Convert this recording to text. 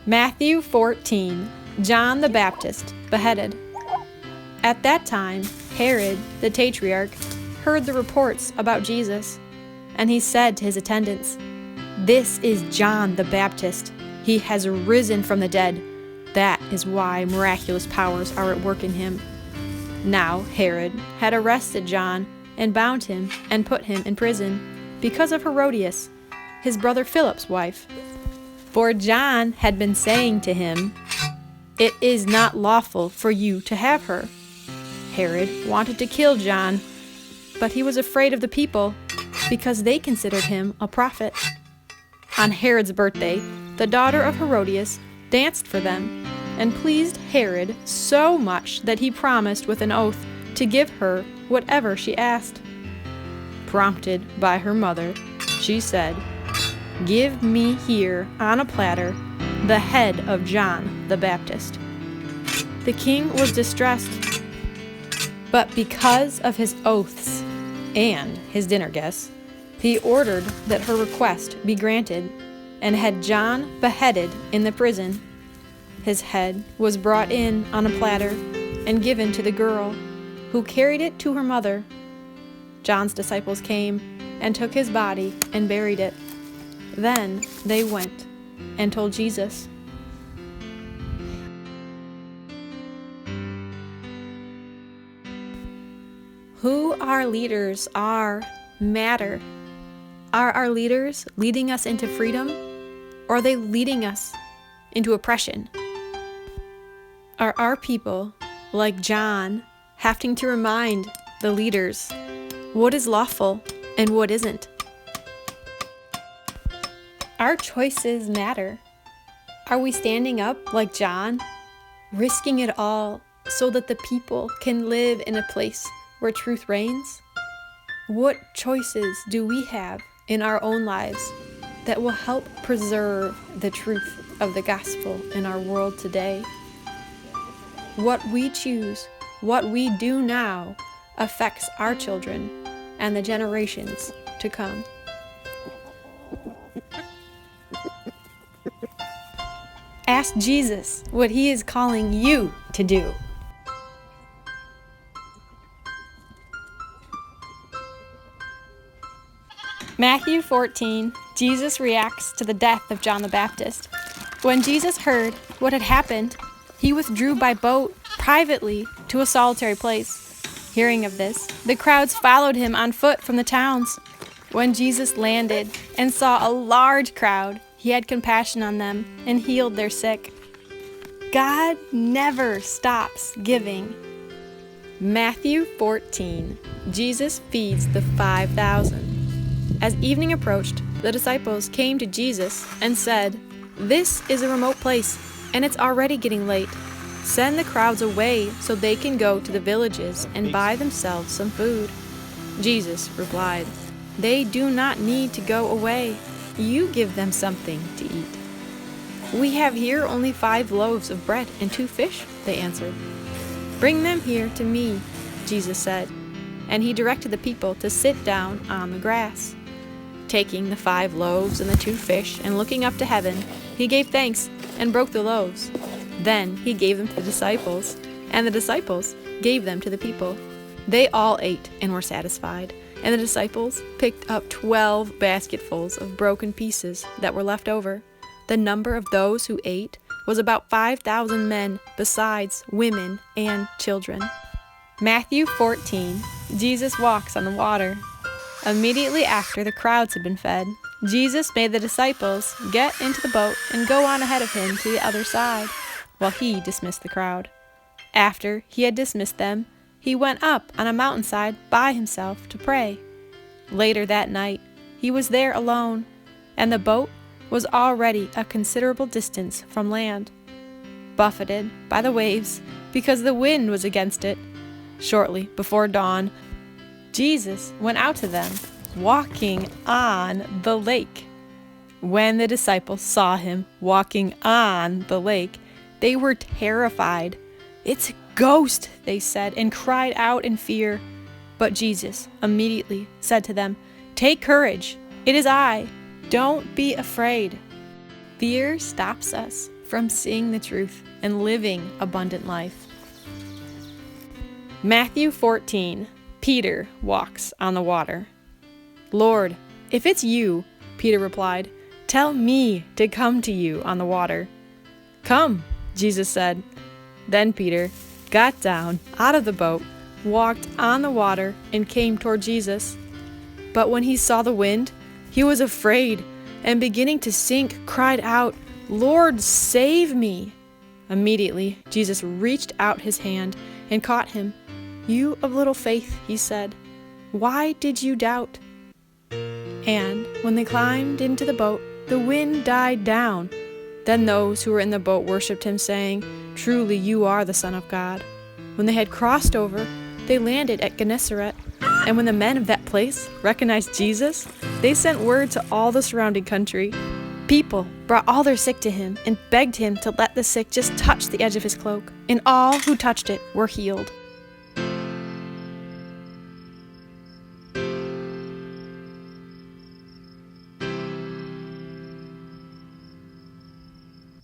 Matthew 14. John the Baptist beheaded. At that time, Herod, the Tetrarch, heard the reports about Jesus, and he said to his attendants, "This is John the Baptist. He has risen from the dead. That is why miraculous powers are at work in him." Now Herod had arrested John and bound him and put him in prison because of Herodias, his brother Philip's wife. For John had been saying to him, "It is not lawful for you to have her." Herod wanted to kill John, but he was afraid of the people because they considered him a prophet. On Herod's birthday, the daughter of Herodias danced for them and pleased Herod so much that he promised with an oath to give her whatever she asked. Prompted by her mother, she said, "Give me here on a platter the head of John the Baptist." The king was distressed, but because of his oaths and his dinner guests, he ordered that her request be granted and had John beheaded in the prison. His head was brought in on a platter and given to the girl, who carried it to her mother. John's disciples came and took his body and buried it. Then they went and told Jesus. Who our leaders are matter. Are our leaders leading us into freedom, or are they leading us into oppression? Are our people, like John, having to remind the leaders what is lawful and what isn't? Our choices matter. Are we standing up like John, risking it all so that the people can live in a place where truth reigns? What choices do we have in our own lives that will help preserve the truth of the gospel in our world today? What we choose, what we do now, affects our children and the generations to come. Ask Jesus what he is calling you to do. Matthew 14, Jesus reacts to the death of John the Baptist. When Jesus heard what had happened, he withdrew by boat privately to a solitary place. Hearing of this, the crowds followed him on foot from the towns. When Jesus landed and saw a large crowd, he had compassion on them and healed their sick. God never stops giving. Matthew 14, Jesus feeds the 5,000. As evening approached, the disciples came to Jesus and said, "This is a remote place, and it's already getting late. Send the crowds away so they can go to the villages and buy themselves some food." Jesus replied, "They do not need to go away. You give them something to eat." "We have here only 5 loaves of bread and 2 fish," they answered. "Bring them here to me," Jesus said, and he directed the people to sit down on the grass. Taking the 5 loaves and the 2 fish and looking up to heaven, he gave thanks and broke the loaves. Then he gave them to the disciples, and the disciples gave them to the people. They all ate and were satisfied, and the disciples picked up 12 basketfuls of broken pieces that were left over. The number of those who ate was about 5,000 men, besides women and children. Matthew 14, Jesus walks on the water. Immediately after the crowds had been fed, Jesus made the disciples get into the boat and go on ahead of him to the other side, while he dismissed the crowd. After he had dismissed them, he went up on a mountainside by himself to pray. Later that night, he was there alone, and the boat was already a considerable distance from land, buffeted by the waves because the wind was against it. Shortly before dawn, Jesus went out to them, walking on the lake. When the disciples saw him walking on the lake, they were terrified. "It's a ghost," they said, and cried out in fear. But Jesus immediately said to them, "Take courage, it is I. Don't be afraid." Fear stops us from seeing the truth and living abundant life. Matthew 14. Peter walks on the water. "Lord, if it's you," Peter replied, "tell me to come to you on the water." "Come," Jesus said. Then Peter got down out of the boat, walked on the water, and came toward Jesus. But when he saw the wind, he was afraid, and beginning to sink, cried out, "Lord, save me!" Immediately, Jesus reached out his hand and caught him. "You of little faith," he said, "why did you doubt?" And when they climbed into the boat, the wind died down. Then those who were in the boat worshipped him, saying, "Truly you are the Son of God." When they had crossed over, they landed at Gennesaret. And when the men of that place recognized Jesus, they sent word to all the surrounding country. People brought all their sick to him and begged him to let the sick just touch the edge of his cloak, and all who touched it were healed.